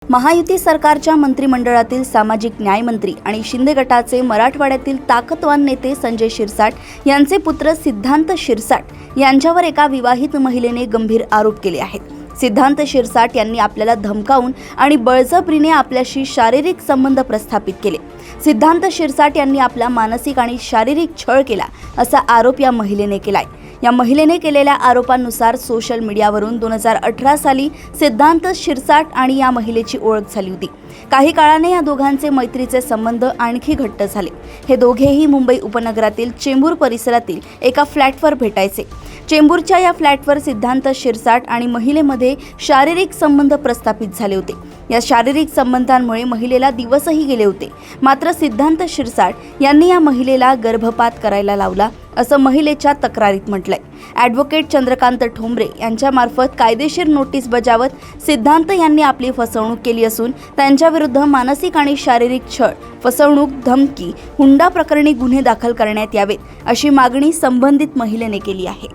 महायुती सरकारच्या मंत्रिमंडळातील सामाजिक न्याय मंत्री आणि शिंदे गटाचे मराठवाड्यातील ताकदवान नेते संजय शिरसाट यांचे पुत्र सिद्धांत शिरसाट यांच्यावर एका विवाहित महिलेने गंभीर आरोप केले आहेत। सिद्धांत शिरसाट यांनी आपल्याला धमकावून आणि बळजबरीने आपल्याशी शारीरिक संबंध प्रस्थापित केले। सिद्धांत शिरसाट यांनी आपला मानसिक आणि शारीरिक छळ केला असा आरोप या महिलेने केलाय। या महिलेने केलेल्या आरोपांनुसार सोशल मीडियावरून 2018 साली सिद्धांत शिरसाट आणि या महिलेची ओळख झाली होती। काही काळाने या दोघांचे मैत्रीचे संबंध आणखी घट्ट झाले। हे दोघेही मुंबई उपनगरातील चेंबूर परिसरातील एका फ्लॅटवर भेटायचे। चेंबूरच्या या फ्लॅटवर सिद्धांत शिरसाट आणि महिलेमध्ये शारीरिक संबंध प्रस्थापित झाले होते। या शारीरिक संबंधांमुळे महिलेला दिवसही गेले होते। मात्र सिद्धांत शिरसाट यांनी या महिलेला गर्भपात करायला लावला असं महिलेच्या तक्रारीत म्हटलंय। ॲडव्होकेट चंद्रकांत ठोंबरे यांच्यामार्फत कायदेशीर नोटीस बजावत सिद्धांत यांनी आपली फसवणूक केली असून त्यांच्याविरुद्ध मानसिक आणि शारीरिक छळ, फसवणूक, धमकी, हुंडा प्रकरणी गुन्हे दाखल करण्यात यावेत अशी मागणी संबंधित महिलेने केली आहे।